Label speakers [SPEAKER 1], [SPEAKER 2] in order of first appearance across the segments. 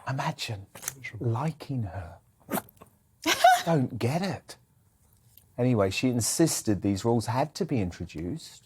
[SPEAKER 1] Imagine liking her. Don't get it. Anyway, she insisted these rules had to be introduced.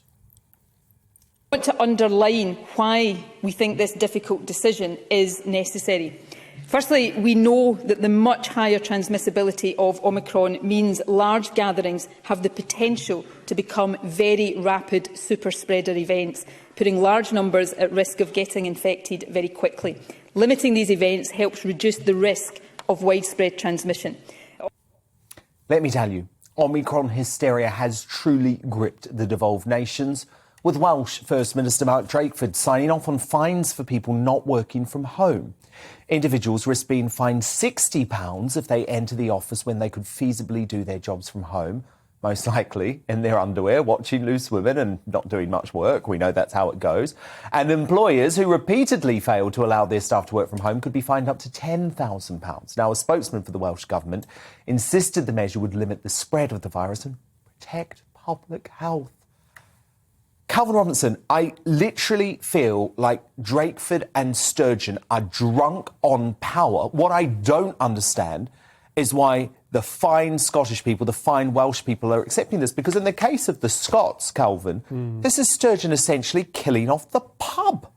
[SPEAKER 2] I want to underline why we think this difficult decision is necessary. Firstly, we know that the much higher transmissibility of Omicron means large gatherings have the potential to become very rapid super spreader events, putting large numbers at risk of getting infected very quickly. Limiting these events helps reduce the risk of widespread transmission.
[SPEAKER 1] Let me tell you, Omicron hysteria has truly gripped the devolved nations, with Welsh First Minister Mark Drakeford signing off on fines for people not working from home. Individuals risk being fined £60 if they enter the office when they could feasibly do their jobs from home, most likely in their underwear, watching Loose Women and not doing much work. We know that's how it goes. And employers who repeatedly fail to allow their staff to work from home could be fined up to £10,000. Now, a spokesman for the Welsh Government insisted the measure would limit the spread of the virus and protect public health. Calvin Robinson, I literally feel like Drakeford and Sturgeon are drunk on power. What I don't understand is why the fine Scottish people, the fine Welsh people are accepting this. Because in the case of the Scots, Calvin, this is Sturgeon essentially killing off the pub.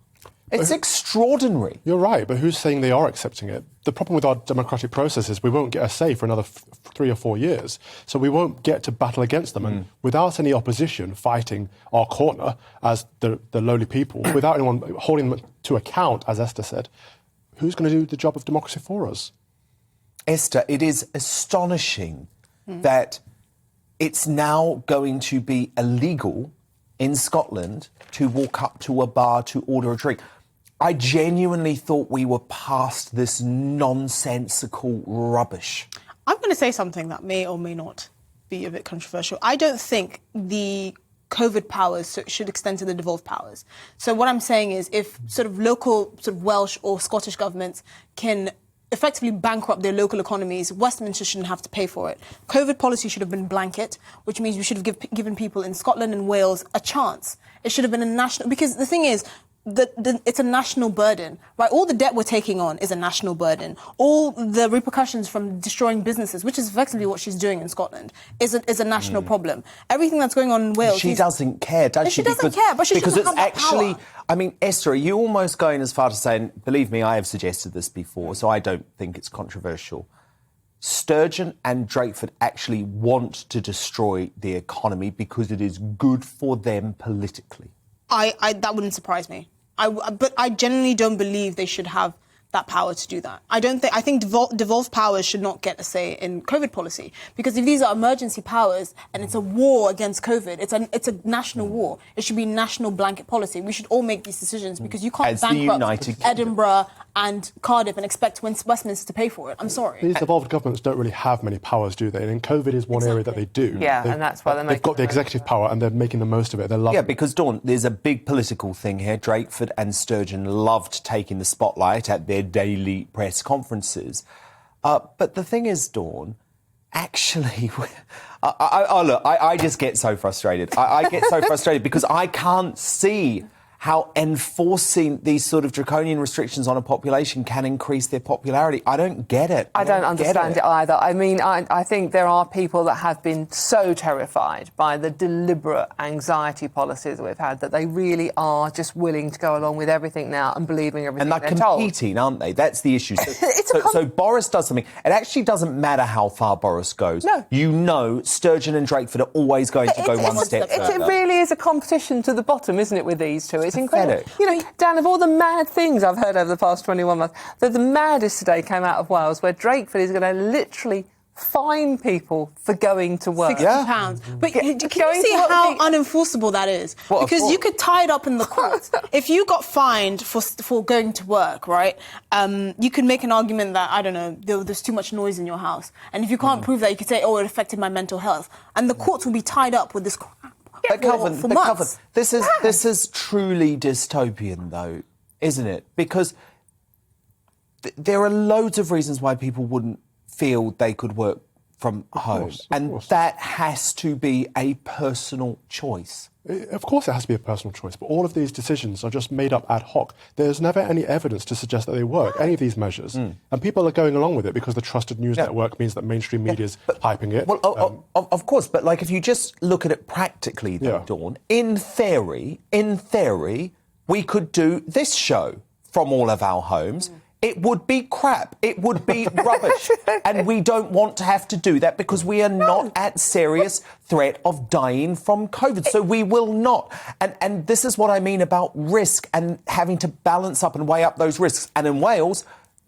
[SPEAKER 1] It's extraordinary.
[SPEAKER 3] You're right, but who's saying they are accepting it? The problem with our democratic process is we won't get a say for another 3 or 4 years. So we won't get to battle against them. And without any opposition fighting our corner as the lowly people, without anyone holding them to account, as Esther said, who's going to do the job of democracy for us?
[SPEAKER 1] Esther, it is astonishing that it's now going to be illegal in Scotland to walk up to a bar to order a drink. I genuinely thought we were past this nonsensical rubbish.
[SPEAKER 4] I'm going to say something that may or may not be a bit controversial. I don't think the COVID powers should extend to the devolved powers. So what I'm saying is if sort of local, sort of Welsh or Scottish governments can effectively bankrupt their local economies, Westminster shouldn't have to pay for it. COVID policy should have been blanket, which means we should have given people in Scotland and Wales a chance. It should have been a national... Because the thing is, it's a national burden, right? All the debt we're taking on is a national burden. All the repercussions from destroying businesses, which is effectively what she's doing in Scotland, is a national problem. Everything that's going on in Wales...
[SPEAKER 1] She doesn't care, does she?
[SPEAKER 4] She doesn't care, but she shouldn't have that power.
[SPEAKER 1] I mean, Esther, are you almost going as far to saying, believe me, I have suggested this before, so I don't think it's controversial. Sturgeon and Drakeford actually want to destroy the economy because it is good for them politically.
[SPEAKER 4] That wouldn't surprise me. But I genuinely don't believe they should have that power to do that. I think devolved powers should not get a say in COVID policy, because if these are emergency powers and it's a war against COVID, it's a national war. It should be national blanket policy. We should all make these decisions, because you can't bankrupt Edinburgh and Cardiff and expect Westminster to pay for it. I'm sorry.
[SPEAKER 3] These devolved governments don't really have many powers, do they? And COVID is one area that they do.
[SPEAKER 5] Yeah, and that's why
[SPEAKER 3] they've got the executive power and they're making the most of it. They're loving it.
[SPEAKER 1] Because, Dawn, there's a big political thing here. Drakeford and Sturgeon loved taking the spotlight at their daily press conferences. But the thing is, Dawn, actually, I just get so frustrated. I get so frustrated because I can't see how enforcing these sort of draconian restrictions on a population can increase their popularity. I don't get it.
[SPEAKER 5] I don't understand it either. I mean, I think there are people that have been so terrified by the deliberate anxiety policies that we've had that they really are just willing to go along with everything now and believing everything they're told.
[SPEAKER 1] And they're competing, aren't they? That's the issue. So Boris does something. It actually doesn't matter how far Boris goes.
[SPEAKER 5] No.
[SPEAKER 1] You know Sturgeon and Drakeford are always going to go one step further.
[SPEAKER 5] It really is a competition to the bottom, isn't it, with these two? It's incredible.
[SPEAKER 1] Pathetic.
[SPEAKER 5] You know, Dan, of all the mad things I've heard over the past 21 months, the maddest today came out of Wales, where Drakeford is going to literally fine people for going to work.
[SPEAKER 4] £60. But can you see how unenforceable that is? Because you could tie it up in the courts. If you got fined for going to work, right, you could make an argument that, I don't know, there's too much noise in your house. And if you can't prove that, you could say, oh, it affected my mental health. And the courts will be tied up with this crap.
[SPEAKER 1] Calvin, this is truly dystopian, though, isn't it? Because there are loads of reasons why people wouldn't feel they could work from home.
[SPEAKER 3] Of
[SPEAKER 1] And
[SPEAKER 3] course.
[SPEAKER 1] that has to be a personal choice.
[SPEAKER 3] Of course it has to be a personal choice, but all of these decisions are just made up ad hoc. There's never any evidence to suggest that they work, any of these measures. And people are going along with it because the trusted news network means that mainstream media is hyping it.
[SPEAKER 1] Well, of course, but like if you just look at it practically, though, Dawn, in theory, we could do this show from all of our homes. It would be crap. It would be rubbish. And we don't want to have to do that because we are not at serious threat of dying from COVID. So we will not. And this is what I mean about risk and having to balance up and weigh up those risks. And in Wales,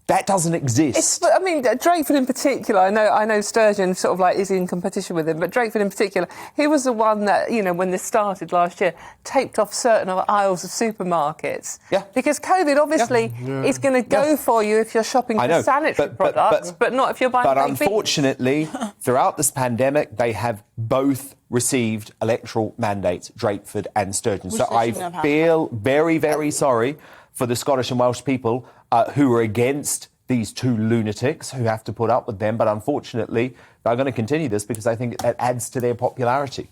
[SPEAKER 1] that doesn't exist.
[SPEAKER 5] I mean, Drakeford in particular, I know Sturgeon sort of like is in competition with him, but Drakeford in particular, he was the one that, you know, when this started last year, taped off certain aisles of supermarkets.
[SPEAKER 1] Yeah.
[SPEAKER 5] Because COVID obviously is going to go for you if you're shopping for sanitary products, but not if you're buying
[SPEAKER 1] But
[SPEAKER 5] baked beans.
[SPEAKER 1] unfortunately, throughout this pandemic, they have both received electoral mandates, Drakeford and Sturgeon. So I feel very, very sorry for the Scottish and Welsh people who are against these two lunatics who have to put up with them. But unfortunately, they're going to continue this because I think it adds to their popularity.